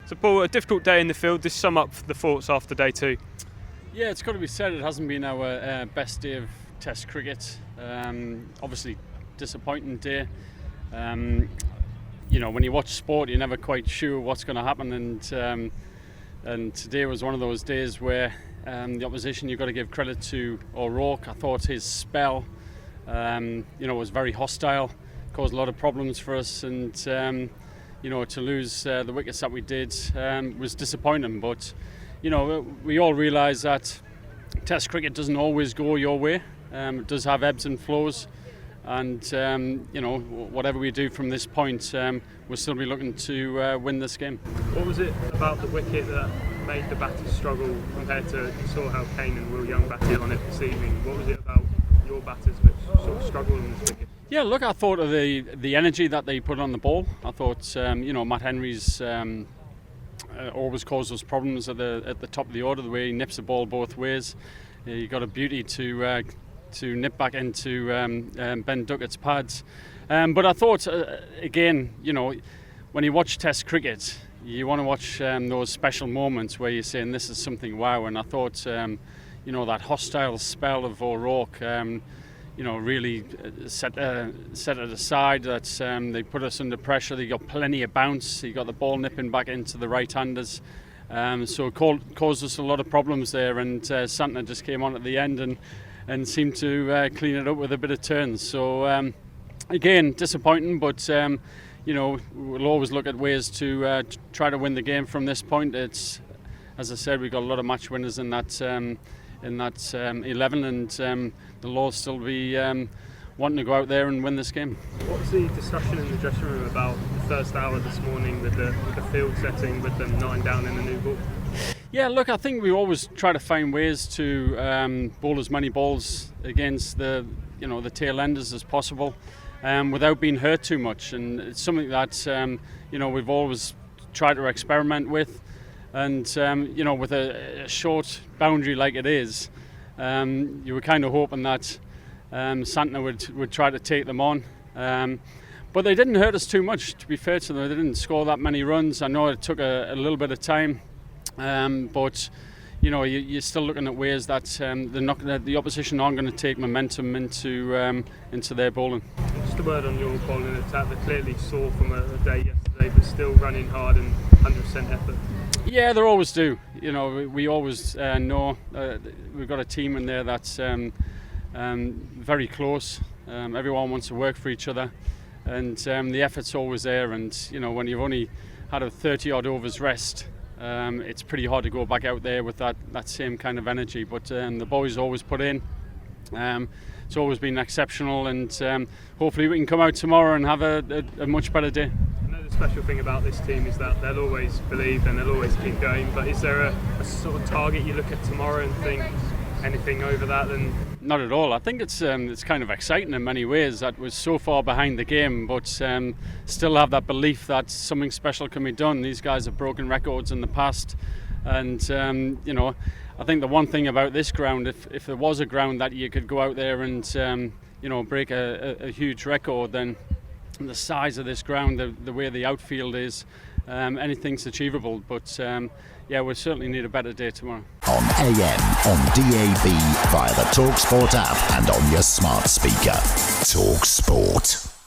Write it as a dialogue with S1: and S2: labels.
S1: So Paul, a difficult day in the field. Just sum up the thoughts after day 2.
S2: Yeah, it's got to be said it hasn't been our best day of Test cricket. Obviously, disappointing day. When you watch sport, you're never quite sure what's going to happen, and today was one of those days where the opposition, you've got to give credit to O'Rourke. I thought his spell, was very hostile, caused a lot of problems for us, and to lose the wickets that we did was disappointing. But we all realise that Test cricket doesn't always go your way. It does have ebbs and flows, and whatever we do from this point, we'll still be looking to win this game.
S1: What was it about the wicket that made the batters struggle compared to, you saw how Kane and Will Young batted on it this evening? What was it about your batters which sort of struggled on this wicket? Yeah,
S2: look, I thought of the energy that they put on the ball. I thought, Matt Henry's always caused us problems at the top of the order, the way he nips the ball both ways. He got a beauty to nip back into Ben Duckett's pads. But I thought, again, when you watch Test cricket, you want to watch those special moments where you're saying this is something wow. And I thought, that hostile spell of O'Rourke, really set it aside. That they put us under pressure. They got plenty of bounce. He got the ball nipping back into the right-handers. So it caused us a lot of problems there. And Santner just came on at the end and seemed to clean it up with a bit of turns. So again, disappointing, but we'll always look at ways to try to win the game from this point. It's, as I said, we've got a lot of match winners in that 11, and they'll all still be wanting to go out there and win this game.
S1: What's the discussion in the dressing room about the first hour this morning with the field setting, with them notting down in the new ball?
S2: Yeah, look, I think we always try to find ways to bowl as many balls against the tail enders as possible, without being hurt too much. And it's something that we've always tried to experiment with. And with a short boundary like it is, you were kind of hoping that Santner would try to take them on. But they didn't hurt us too much, to be fair to them. They didn't score that many runs. I know it took a little bit of time. But you're still looking at ways that the opposition aren't going to take momentum into their bowling.
S1: Just a word on your bowling attack. They're clearly sore from a day yesterday, but still running hard and 100% effort. Yeah, they always do. We always know we've got a team in there that's very close. Everyone wants to work for each other, and the effort's always there. And when you've only had a 30-odd overs rest, it's pretty hard to go back out there with that same kind of energy. But the boys always put in. It's always been exceptional, and hopefully we can come out tomorrow and have a much better day. I know the special thing about this team is that they'll always believe and they'll always keep going. But is there a sort of target you look at tomorrow and think anything over that? Then
S2: not at all. I think it's kind of exciting in many ways that we're so far behind the game, but still have that belief that something special can be done. These guys have broken records in the past, and I think the one thing about this ground, if there was a ground that you could go out there and break a huge record, then the size of this ground, the way the outfield is, anything's achievable. But we certainly need a better day tomorrow.
S3: On AM, on DAB, via the talkSPORT app and on your smart speaker. talkSPORT.